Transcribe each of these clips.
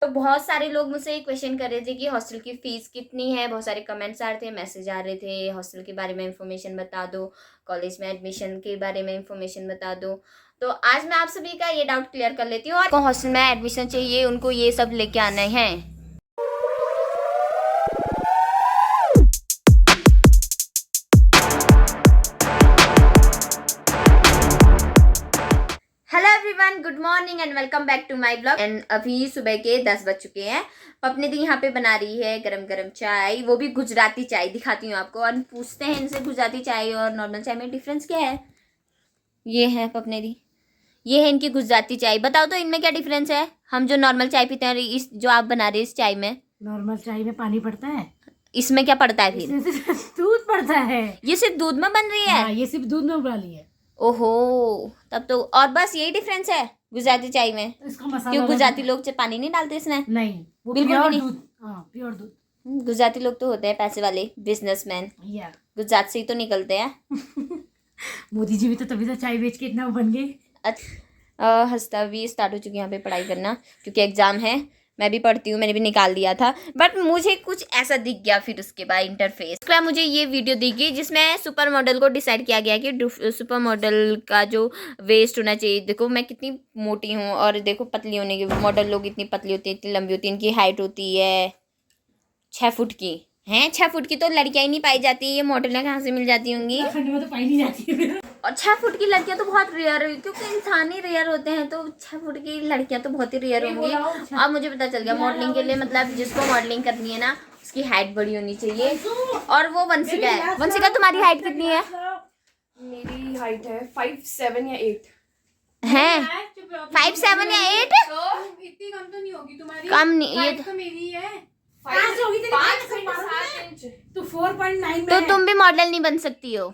तो बहुत सारे लोग मुझसे क्वेश्चन कर रहे थे कि हॉस्टल की फ़ीस कितनी है। बहुत सारे कमेंट्स आ रहे थे, मैसेज आ रहे थे, हॉस्टल के बारे में इन्फॉर्मेशन बता दो, कॉलेज में एडमिशन के बारे में इन्फॉर्मेशन बता दो। तो आज मैं आप सभी का ये डाउट क्लियर कर लेती हूँ। और हॉस्टल में एडमिशन चाहिए उनको ये सब लेके आना है। Hello everyone, good morning and welcome back to my blog. And अभी सुबह के 10 बज चुके हैं। पपनी दी यहाँ पे बना रही है गरम गरम चाय, वो भी गुजराती चाय। दिखाती हूँ आपको और पूछते हैं इनसे गुजराती चाय और नॉर्मल चाय में डिफरेंस क्या है। ये है पपनी दी, ये है इनकी गुजराती चाय। बताओ तो इनमें क्या डिफरेंस है। हम जो नॉर्मल चाय पीते हैं इस जो आप बना रहे हैं इस चाय में, नॉर्मल चाय में पानी पड़ता है, इसमें क्या पड़ता है फिर? दूध पड़ता है। ये सिर्फ दूध में बन रही है? हाँ, ये सिर्फ दूध में उबाली है। ओहो, तब तो और बस यही डिफरेंस है गुजराती चाय में। इसका मसाला क्यों गुजराती लोग पानी नहीं डालते इसमें? नहीं, वो बिल्कुल प्योर भी नहीं। दूध। हाँ, प्योर दूध। गुजराती लोग तो होते हैं पैसे वाले बिजनेसमैन, या गुजरात से ही तो निकलते हैं। मोदी जी भी तो तभी तो चाय बेच के इतना बन गए। हंसता भी स्टार्ट हो चुकी है यहाँ पे पढ़ाई करना, क्योंकि एग्जाम है। मैं भी पढ़ती हूँ, मैंने भी निकाल दिया था, बट मुझे कुछ ऐसा दिख गया फिर उसके बाद इंटरफेस। उसके बाद मुझे ये वीडियो दिखी जिसमें सुपर मॉडल को डिसाइड किया गया कि सुपर मॉडल का जो वेस्ट होना चाहिए। देखो मैं कितनी मोटी हूँ और देखो पतली होने की, मॉडल लोग इतनी पतली होती है, इतनी लंबी होती है। इनकी हाइट होती है 6 फुट की। हैं 6 फुट की तो लड़कियां ही नहीं पाई जाती, ये मॉडलें कहाँ से मिल जाती होंगी? में तो पाई नहीं जाती है। और 6 फुट की लड़कियां तो बहुत रेयर है, क्योंकि इंसान ही रेयर होते हैं, तो 6 फुट की लड़कियां तो बहुत ही रेयर होंगी। अब मुझे पता चल गया मॉडलिंग के लिए, मतलब जिसको मॉडलिंग करनी है ना उसकी हाइट बड़ी होनी चाहिए। और वो वंशिका है। वंशिका तुम्हारी हाइट कितनी है? मेरी हाइट है 5'7" या 8 हैं 5'7" या 8? इतनी कम तो नहीं होगी तुम्हारी। कम नहीं, ये तो मेरी है 5 तो 4.9 तो तुम भी मॉडल नहीं बन सकती हो।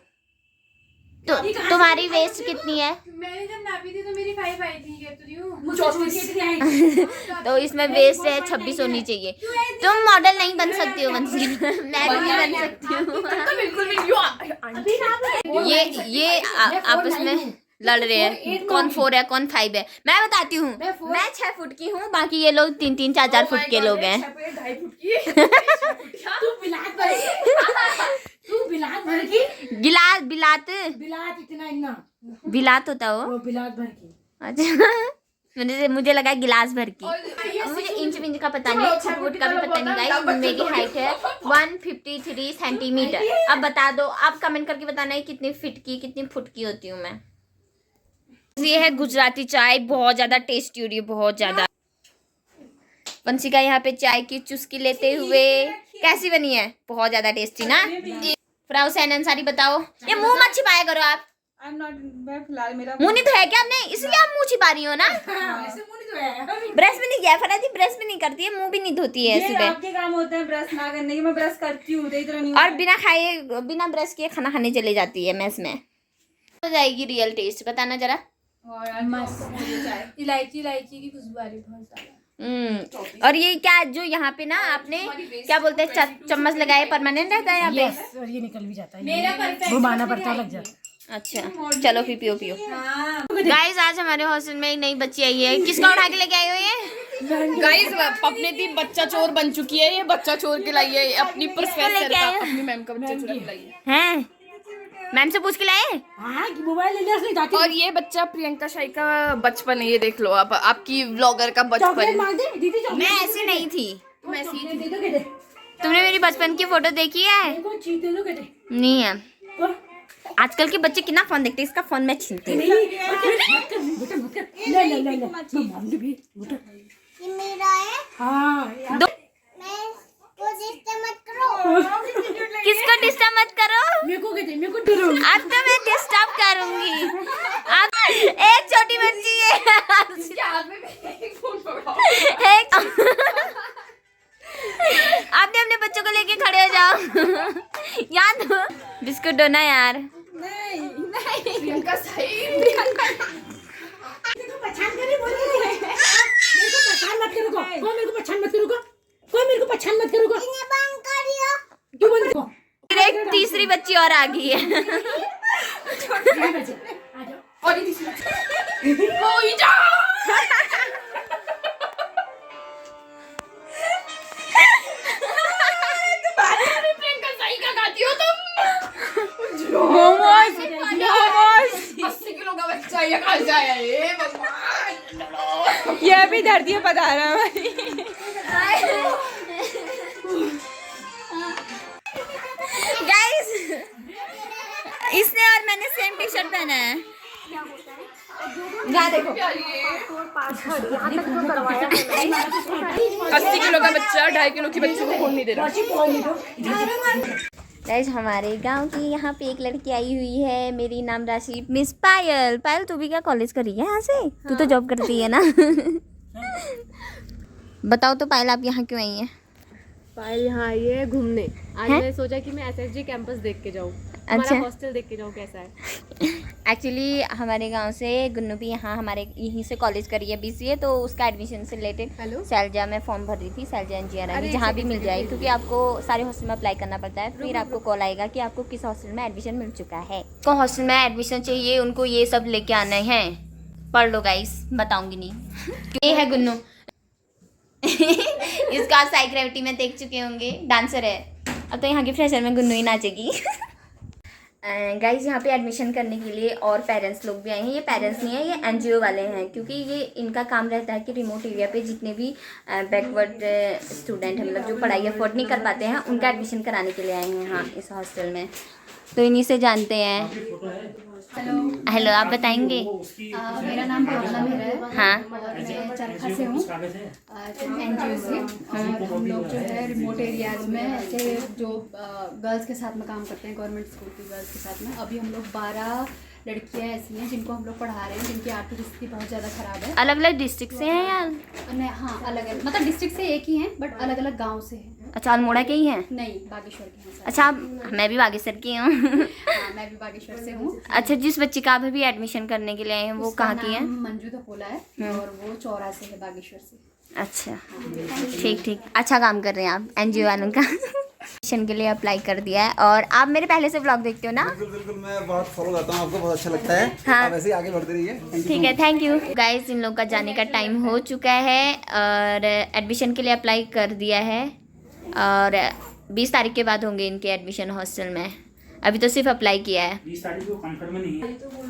तो तुम्हारी वेस्ट कितनी है? मैंने जब नापी थी तो मेरी 5 आई थी, कहती रही हूँ। तो इसमें वेस्ट है 26 होनी चाहिए। तुम मॉडल नहीं बन सकती हो वंशिका। मैं भी नहीं बन सकती हूँ। बिल्कुल भी ये आपस में लड़ रहे हैं कौन 4 है कौन 5 है। मैं बताती हूँ, मैं 6 फुट की हूँ, बाकी ये लोग 3-3, 4-4 फुट के लोग हैं। 2.5 फुट की। तू बिलात भर की बिलात बिलात इतना बिलात होता हो। वो बिलात भर की। अच्छा मुझे लगा गिलास भर की। मुझे इंच विंच का पता नहीं, 6 फुट का भी पता नहीं। गाइस मेरी हाइट है 153 सेंटीमीटर। अब बता दो, आप कमेंट करके बताना है कितनी फिट की कितनी फुट की होती हूँ मैं। ये है गुजराती चाय, बहुत ज्यादा टेस्टी हो रही है, बहुत ज्यादा। वंशिका यहाँ पे चाय की चुस्की लेते हुए, कैसी बनी है? बहुत ज्यादा टेस्टी ना। फ्राउ सैन अंसारी बताओ, ये मुंह मत छिपाया करो आप। फिलहाल मेरा मुंह नहीं धोया क्या आपने? इसलिए आप मुंह छिपा रही हो ना। ब्रश भी नहीं किया फरादी, ब्रश भी नहीं करती है, मुंह भी नहीं धोती है सुबह। आपके काम होते हैं ब्रश ना करने के, मैं ब्रश करती हूँ इधर नहीं। और बिना खाए बिना ब्रश किए खाना खाने चले जाती है मेस में। हो जाएगी रियल टेस्ट, बताना जरा। और मस्त इलायची की खुशबू आ रही है बहुत ज्यादा। और ये क्या जो यहाँ पे ना आपने क्या बोलते हैं चम्मच लगाए परमानेंट रहता है यहाँ पे? और ये निकल भी जाता है, घुमाना पड़ता है, लग जाता है। अच्छा चलो फिर पियो। गाइस आज हमारे हॉस्टल में एक नई बच्ची आई है। किसका उठा के लेके आए हो ये? गाइस अपने दी बच्चा चोर बन चुकी है, ये बच्चा चोर के लाई है अपनी प्रोफेसर का, अपनी मैम का बच्चा चोर के लाई है। हैं मैम से पूछ के लाए? हाँ, मोबाइल ले लिया उसने जाके। और ये बच्चा प्रियंका शाही का बचपन है, ये देख लो आप, आपकी व्लॉगर का चॉकलेट बचपन। मांग दे दीदी, चॉकलेट मैं ऐसी नहीं थी। तुम ऐसी ही दे दो बेटे, तुमने मेरी बचपन की फोटो देखी है? इनको चीज दे दो बेटे। नहीं है। और आजकल के बच्चे कितना फोन देखते हैं, इसका फोन मैं छीनती हूँ। नहीं मत कर ले मैं मांग भी बेटा। ये मेरा है। हाँ दो मैं को डिस्टर्ब मत करो। किसको डिस्टर्ब मत करो। मेरे को कहते, मेरे को डरो। अब तो मैं डिस्टर्ब करूंगी। अब एक छोटी बच्ची है इसके हाथ में भी एक फोन पकड़ाओ। एक आपने अपने बच्चों को लेके खड़े हो जाओ। याद हो बिस्कुट दो ना यार। नहीं प्रियंका सही। देखो पहचान कर बोल रही है। मेरे को पहचान मत करो, कोई मेरे को पहचान मत करो, कोई मेरे को पहचान मत करो। इन्हें बंद करियो। क्यों बंद करो? फिर एक तीसरी बच्ची और आ गई है। आ जाओ। और ये तीसरी हो ही जा। ये कहाँ से आया ये भगवान। ये भी धरती पे बता रहा है गाइस। इसने और मैंने सेम टी शर्ट पहना है। यहाँ देखो 80 किलो का बच्चा 2.5 किलो की बच्ची को फोन नहीं दे रहा। गाइस हमारे गांव की यहाँ पे एक लड़की आई हुई है, मेरी नाम राशि मिस पायल। पायल तू भी क्या कॉलेज कर रही है यहाँ से? तू तो जॉब करती है ना। बताओ तो पायल आप यहाँ क्यों आई हैं? पायल यहाँ आई है घूमने। आज हैं? मैं सोचा कि मैं एसएसजी कैंपस देख के जाऊँ, अच्छा। हमारा हॉस्टल देख के जाऊँ कैसा है। एक्चुअली हमारे गांव से गुन्नू भी यहाँ हमारे यहीं से कॉलेज करी है BCA, तो उसका एडमिशन से रिलेटेड हेलो? सैलजा में फॉर्म भर रही थी, सैलजा NGR अरे जहाँ भी एक मिल सेकंड, जाए, एक क्योंकि आपको सारे हॉस्टल में अप्लाई करना पड़ता है। फिर आपको कॉल आएगा कि आपको किस हॉस्टल में एडमिशन मिल चुका है। को हॉस्टल में एडमिशन चाहिए उनको ये सब लेके आना है। पढ़ लो गाइस, बताऊंगी नहीं। ये है गुन्नू। इसका आप साई ग्रेविटी में देख चुके होंगे, डांसर है। अब तो यहाँ की फ्रेशर में गुन्नू ही नाचेगी। गाइस यहाँ पे एडमिशन करने के लिए और पेरेंट्स लोग भी आए हैं। ये पेरेंट्स नहीं है, ये NGO वाले हैं, क्योंकि ये इनका काम रहता है कि रिमोट एरिया पे जितने भी बैकवर्ड स्टूडेंट हैं, मतलब जो पढ़ाई अफोर्ड नहीं कर पाते हैं, उनका एडमिशन कराने के लिए आए हैं यहाँ इस हॉस्टल में। तो इन्हीं से जानते हैं। हेलो, आप बताएंगे? मेरा नाम भावना मेहरा है। हाँ। और मैं चरखा से हूँ, NGO से। और हम लोग जो है रिमोट एरियाज में ऐसे जो गर्ल्स के साथ में काम करते हैं, गवर्नमेंट स्कूल की गर्ल्स के साथ में। अभी हम लोग 12 लड़कियां ऐसी हैं जिनको हम लोग पढ़ा रहे हैं, जिनकी आर्थिक स्थिति बहुत ज़्यादा ख़राब है। अलग अलग डिस्ट्रिक्ट से हैं यार? नहीं, हाँ अलग अलग, मतलब डिस्ट्रिक्ट से एक ही हैं बट अलग अलग गाँव से हैं। अच्छा, अल्मोड़ा के ही हैं? नहीं, बागेश्वर के हैं। अच्छा, मैं भी बागेश्वर की हूँ। हाँ, मैं भी बागेश्वर से हूँ। अच्छा, जिस बच्ची का आप अभी एडमिशन करने के लिए आए हैं वो उसका कहाँ की है? नाम मंजू धपोला है और वो चौरा से है, बागेश्वर से। अच्छा, ठीक ठीक, अच्छा काम कर रहे हैं आप NGO वालों का। एडमिशन के लिए अप्लाई कर दिया है। और आप मेरे पहले से व्लॉग देखते हो ना? बिल्कुल बिल्कुल, मैं बहुत फॉलो करता हूँ, आपको बहुत अच्छा लगता है। हाँ। आप ऐसे ही आगे बढ़ते रहिए। ठीक है, थैंक यू गाइस। इन लोग का जाने का टाइम हो चुका है और एडमिशन के लिए अप्लाई कर दिया है और 20 तारीख के बाद होंगे इनके एडमिशन हॉस्टल में। अभी तो सिर्फ अप्लाई किया है 20 तारीख को कंफर्म नहीं है,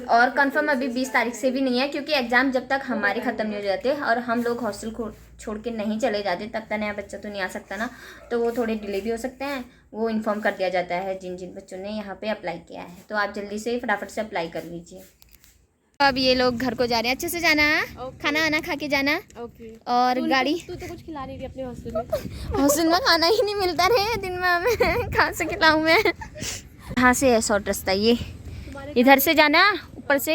और कंफर्म अभी 20 तारीख से भी नहीं है, क्योंकि एग्ज़ाम जब तक हमारे ख़त्म नहीं हो जाते और हम लोग हॉस्टल को छोड़ के नहीं चले जाते तब तक नया बच्चा तो नहीं आ सकता ना, तो वो थोड़े डिले भी हो सकते हैं। वो इन्फॉर्म कर दिया जाता है जिन जिन बच्चों ने यहाँ पे अप्लाई किया है। तो आप जल्दी से फटाफट से अप्लाई कर लीजिए। अब ये लोग घर को जा रहे हैं, अच्छे से जाना, खाना वाना खा के जाना। ओके। और गाड़ी तू तो कुछ खिला नहीं रही अपने हॉस्टल में। हॉस्टल में खाना ही नहीं मिलता रहे दिन में, हमें कहाँ से खिलाऊँ मैं? यहाँ से है शॉर्ट रास्ता, ये इधर से जाना, ऊपर से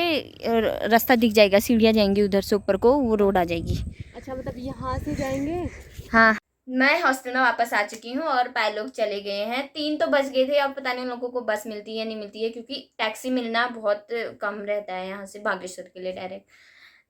रास्ता दिख जाएगा, सीढ़ियाँ जाएंगी उधर से ऊपर को, वो रोड आ जाएगी। अच्छा, मतलब यहाँ से जाएंगे? हाँ, मैं हॉस्टल में वापस आ चुकी हूँ और पायल लोग चले गए हैं। 3 तो बज गए थे। अब पता नहीं उन लोगों को बस मिलती है नहीं मिलती है, क्योंकि टैक्सी मिलना बहुत कम रहता है यहाँ से बागेश्वर के लिए डायरेक्ट।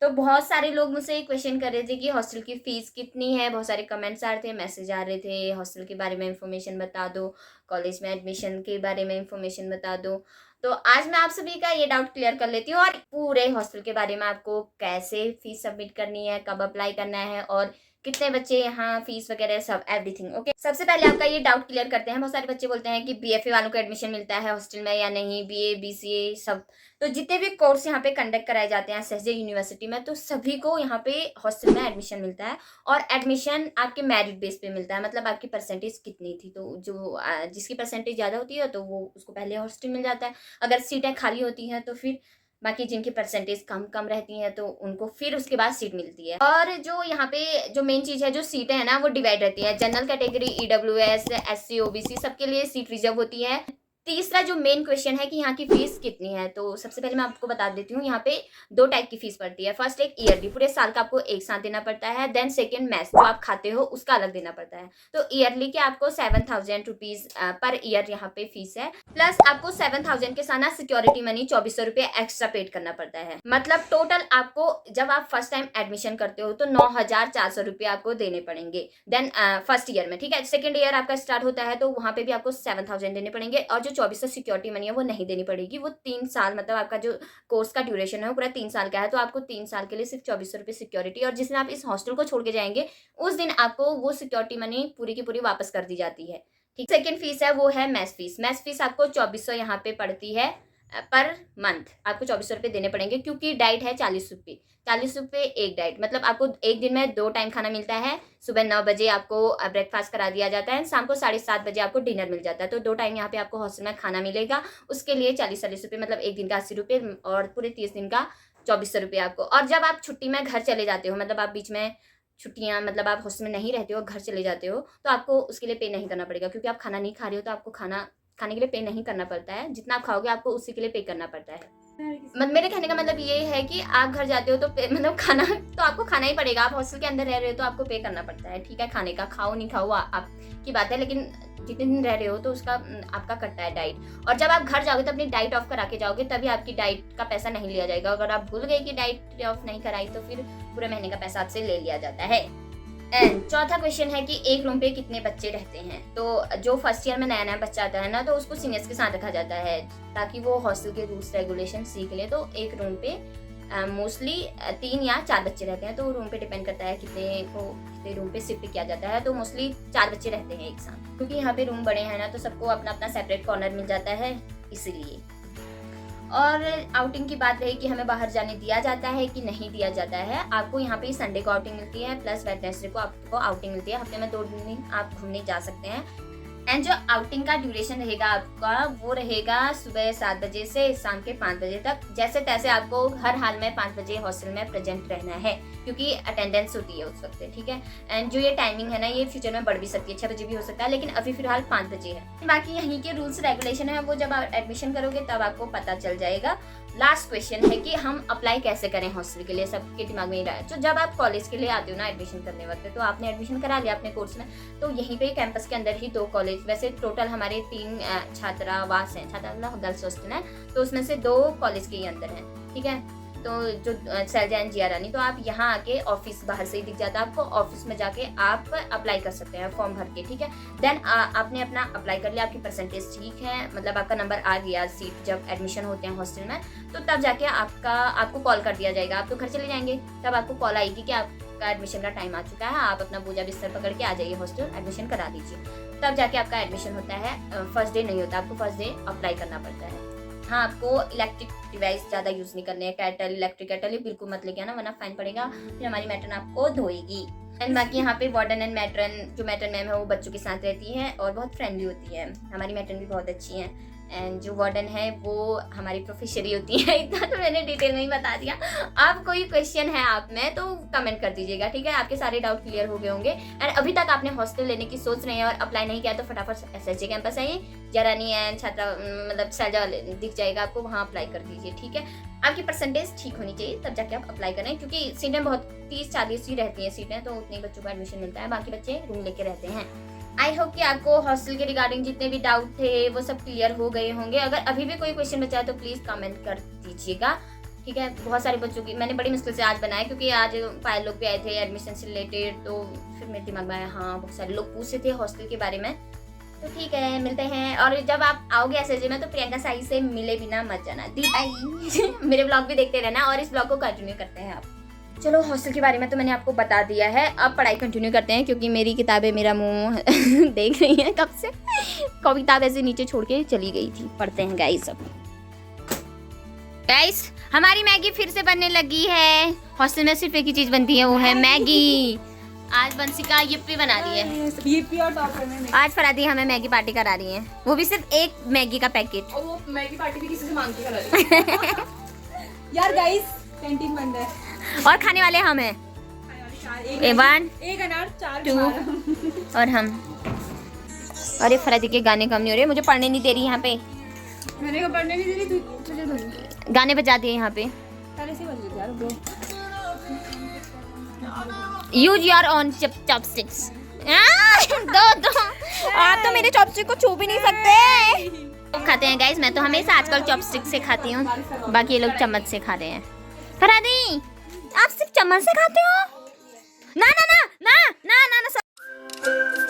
तो बहुत सारे लोग मुझसे ये क्वेश्चन कर रहे थे कि हॉस्टल की फ़ीस कितनी है। बहुत सारे कमेंट्स आ रहे थे, मैसेज आ रहे थे, हॉस्टल के बारे में इंफॉर्मेशन बता दो, कॉलेज में एडमिशन के बारे में इंफॉर्मेशन बता दो। तो आज मैं आप सभी का ये डाउट क्लियर कर लेती हूँ और पूरे हॉस्टल के बारे में, आपको कैसे फ़ीस सबमिट करनी है, कब अप्लाई करना है और कितने बच्चे यहाँ, फीस वगैरह सब एवरीथिंग। ओके, सबसे पहले आपका ये डाउट क्लियर करते हैं। बहुत सारे बच्चे बोलते हैं कि BFA वालों को एडमिशन मिलता है हॉस्टल में या नहीं, BA BCA सब। तो जितने भी कोर्स यहाँ पे कंडक्ट कराए जाते हैं SSJ यूनिवर्सिटी में, तो सभी को यहाँ पे हॉस्टल में एडमिशन मिलता है और एडमिशन आपके मेरिट बेस पे मिलता है, मतलब आपकी परसेंटेज कितनी थी। तो जो जिसकी परसेंटेज ज़्यादा होती है तो वो उसको पहले हॉस्टल मिल जाता है। अगर सीटें खाली होती हैं तो फिर बाकी जिनकी परसेंटेज कम रहती हैं तो उनको फिर उसके बाद सीट मिलती है। और जो यहाँ पे जो मेन चीज़ है, जो सीटें हैं ना, वो डिवाइड रहती है। General category, EWS, SC OBC सबके लिए सीट रिजर्व होती है। तीसरा जो मेन क्वेश्चन है कि यहाँ की फ़ीस कितनी है, तो सबसे पहले मैं आपको बता देती हूँ। यहाँ पे 2 टाइप की फ़ीस पड़ती है। फर्स्ट एक ईयरली, पूरे साल का आपको एक साथ देना पड़ता है। देन सेकेंड मेस, जो आप खाते हो उसका अलग देना पड़ता है। तो ईयरली के आपको 7000 रुपीज़ पर ईयर यहाँ पे फीस है। प्लस आपको 7000 के साथ ना सिक्योरिटी मनी 2400 रुपये एक्स्ट्रा पेड करना पड़ता है। मतलब टोटल आपको जब आप फर्स्ट टाइम एडमिशन करते हो तो 9400 रुपये आपको देने पड़ेंगे। देन फर्स्ट ईयर में, ठीक है। सेकेंड ईयर आपका स्टार्ट होता है तो वहाँ पे भी आपको 7000 देने पड़ेंगे और जो 2400 सिक्योरिटी मनी है वो नहीं देनी पड़ेगी। वो 3 साल, मतलब आपका जो कोर्स का ड्यूरेशन है वो पूरा 3 साल का है, तो आपको 3 साल के लिए सिर्फ 2400 रुपये सिक्योरिटी। और जिस दिन आप इस हॉस्टल को छोड़ के जाएंगे उस दिन आपको वो सिक्योरिटी मनी पूरी की पूरी वापस कर दी जाती है, ठीक। सेकेंड फीस है वो है मैस फीस। मैस फीस आपको 2400 यहाँ पे पड़ती है पर मंथ आपको 2400 रुपये देने पड़ेंगे, क्योंकि डाइट है 40 रुपये। 40 रुपये एक डाइट, मतलब आपको एक दिन में 2 टाइम खाना मिलता है। सुबह 9 बजे आपको ब्रेकफास्ट करा दिया जाता है, शाम को 7:30 बजे आपको डिनर मिल जाता है। तो 2 टाइम यहाँ पे आपको हॉस्टल में खाना मिलेगा। उसके लिए 40 रुपये, मतलब एक दिन का 80 रुपये और पूरे 30 दिन का 2400 रुपये आपको। और जब आप छुट्टी में घर चले जाते हो, मतलब आप बीच में छुट्टियाँ, मतलब आप हॉस्टल में नहीं रहते हो, घर चले जाते हो, तो आपको उसके लिए पे नहीं करना पड़ेगा, क्योंकि आप खाना नहीं खा रहे हो तो आपको खाने के लिए पे नहीं करना पड़ता है। जितना आप खाओगे आपको उसी के लिए पे करना पड़ता है। मतलब मेरे कहने का मतलब ये है कि आप घर जाते हो तो मतलब खाना तो आपको खाना ही पड़ेगा। आप हॉस्टल के अंदर रह रहे हो तो आपको पे करना पड़ता है, ठीक है। खाने का खाओ नहीं खाओ आपकी बात है, लेकिन जितने दिन रह रहे हो तो उसका आपका कटता है डाइट। और जब आप घर जाओगे तो अपनी डाइट ऑफ करा के जाओगे, तभी आपकी डाइट का पैसा नहीं लिया जाएगा। अगर आप भूल गए कि डाइट ऑफ नहीं कराई तो फिर पूरे महीने का पैसा आपसे ले लिया जाता है। एंड चौथा क्वेश्चन है कि एक रूम पे कितने बच्चे रहते हैं। तो जो फर्स्ट ईयर में नया नया बच्चा आता है ना, तो उसको सीनियर्स के साथ रखा जाता है ताकि वो हॉस्टल के रूल्स रेगुलेशन सीख ले। तो एक रूम पे मोस्टली 3 या 4 बच्चे रहते हैं। तो रूम पे डिपेंड करता है कितने रूम पे शिफ्ट किया जाता है। तो मोस्टली 4 बच्चे रहते हैं एक साथ, क्योंकि यहाँ पे रूम बड़े हैं ना, तो सबको अपना अपना सेपरेट कॉर्नर मिल जाता है इसलिए। और आउटिंग की बात रही कि हमें बाहर जाने दिया जाता है कि नहीं दिया जाता है। आपको यहाँ पे संडे को आउटिंग मिलती है, प्लस वेडनेसडे को आपको आउटिंग मिलती है। हफ्ते में 2 दिन आप घूमने जा सकते हैं। एंड जो आउटिंग का ड्यूरेशन रहेगा आपका, वो रहेगा सुबह 7 बजे से शाम के 5 बजे तक। जैसे तैसे आपको हर हाल में 5 बजे हॉस्टल में प्रेजेंट रहना है, क्योंकि अटेंडेंस होती है उस वक्त, ठीक है। एंड जो ये टाइमिंग है ना, ये फ्यूचर में बढ़ भी सकती है, 6 बजे भी हो सकता है, लेकिन अभी फिलहाल 5 बजे है। बाकी यहीं के रूल्स रेगुलेशन है, वो जब आप एडमिशन करोगे तब आपको पता चल जाएगा। लास्ट क्वेश्चन है कि हम अप्लाई कैसे करें हॉस्टल के लिए, सबके दिमाग में ही रहा है। तो जब आप कॉलेज के लिए आते हो ना एडमिशन करने वक्त, तो आपने एडमिशन करा लिया अपने कोर्स में, तो यहीं पे कैंपस के अंदर ही 2 कॉलेज, वैसे टोटल हमारे 3 छात्रावास हैं, छात्रावास गर्ल्स हॉस्टल है, तो उसमें से 2 कॉलेज के ही अंदर हैं, ठीक है। तो जो शैलजा एंड जिया रानी, तो आप यहाँ आके ऑफिस बाहर से ही दिख जाता है आपको, ऑफिस में जाके आप अप्लाई कर सकते हैं फॉर्म भर के, ठीक है। देन आपने अपना अप्लाई कर लिया, आपकी परसेंटेज ठीक है, मतलब आपका नंबर आ गया सीट जब एडमिशन होते हैं हॉस्टल में, तो तब जाके आपको कॉल कर दिया जाएगा। आप तो घर चले जाएंगे, तब आपको कॉल आएगी कि आपका एडमिशन का टाइम आ चुका है, आप अपना बोझा बिस्तर पकड़ के आ जाइए हॉस्टल, एडमिशन करा दीजिए। तब जाके आपका एडमिशन होता है। फर्स्ट डे नहीं होता, आपको फर्स्ट डे अप्लाई करना पड़ता है। हाँ, आपको इलेक्ट्रिक डिवाइस ज़्यादा यूज़ नहीं करने हैं, कैटल, इलेक्ट्रिक कैटल बिल्कुल मत लेके आना, वरना फाइन पड़ेगा, फिर हमारी मैट्रन आपको धोएगी। एंड बाकी यहाँ पे वार्डन एंड मैट्रन, जो मैट्रन मैम है वो बच्चों के साथ रहती है और बहुत फ्रेंडली होती है। हमारी मैट्रन भी बहुत अच्छी है। एंड जो वार्डन है वो हमारी प्रोफेसरी होती है। इतना तो मैंने डिटेल में ही बता दिया। आप कोई क्वेश्चन है आप में तो कमेंट कर दीजिएगा, ठीक है। आपके सारे डाउट क्लियर हो गए होंगे। एंड अभी तक आपने हॉस्टल लेने की सोच रहे हैं और अप्लाई नहीं किया तो फटाफट SSJ कैंपस आइए, जरानी एंड छात्रा मतलब शैलजा दिख जाएगा आपको, वहाँ अप्लाई कर दीजिए, ठीक है। आपकी परसेंटेज ठीक होनी चाहिए तब जाके आप अप्लाई करें, क्योंकि सीटें बहुत 30-40 ही रहती हैं सीटें, तो उतने बच्चों को एडमिशन मिलता है, बाकी बच्चे रूम लेके रहते हैं। आई होप कि आपको हॉस्टल के रिगार्डिंग जितने भी डाउट थे वो सब क्लियर हो गए होंगे। अगर अभी भी कोई क्वेश्चन बचा है तो प्लीज़ कमेंट कर दीजिएगा, ठीक है। बहुत सारे बच्चों की मैंने बड़ी मुश्किल से आज बनाया, क्योंकि आज पायल लोग भी आए थे एडमिशन से रिलेटेड, तो फिर मेरे दिमाग में आया हाँ बहुत सारे लोग पूछे थे हॉस्टल के बारे में। तो ठीक है, मिलते हैं। और जब आप आओगे SSJ में तो प्रियंका साई से मिले बिना मत जाना दी। मेरे ब्लॉग भी देखते रहना और इस ब्लॉग को कंटिन्यू करते हैं आप। चलो, हॉस्टल के बारे में तो मैंने आपको बता दिया है, अब पढ़ाई कंटिन्यू करते हैं, क्योंकि मेरी किताबें मेरा मुंह देख रही हैं कब से। किताब ऐसे नीचे छोड़ के चली गई थी। पढ़ते हैं गाइस। अब गाइस, हमारी मैगी फिर से बनने लगी है। हॉस्टल में सिर्फ एक ही चीज़ बनती है, वो है मैगी। आज बंसिका yippee बना रही है। yippee और टॉपर में आज फरादी हमें मैगी पार्टी करा रही है, वो भी सिर्फ एक मैगी का पैकेट। और वो मैगी पार्टी भी किसी से मांग के करा रही है। यार गाइस, कैंटीन बंद है और खाने वाले हम हैं, 1 अनार 4 2 और हम। अरे फरादी के गाने कम नहीं हो रहे, मुझे पढ़ने नहीं दे रही यहाँ पे। मैंने को पढ़ने नहीं दे रही, तुझे दूंगी। गाने बजा दिए यहाँ पे। पहले से बज यार bro. Use your on chopsticks. दो आप तो मेरे चॉपस्टिक को छू भी नहीं सकते। खाते हैं गाइस, मैं तो हमेशा आजकल चॉपस्टिक से खाती हूँ, बाकी ये लोग चम्मच से खा रहे हैं। फरादी, आप सिर्फ चम्मच से खाते हो? ना ना ना ना ना ना, ना, ना,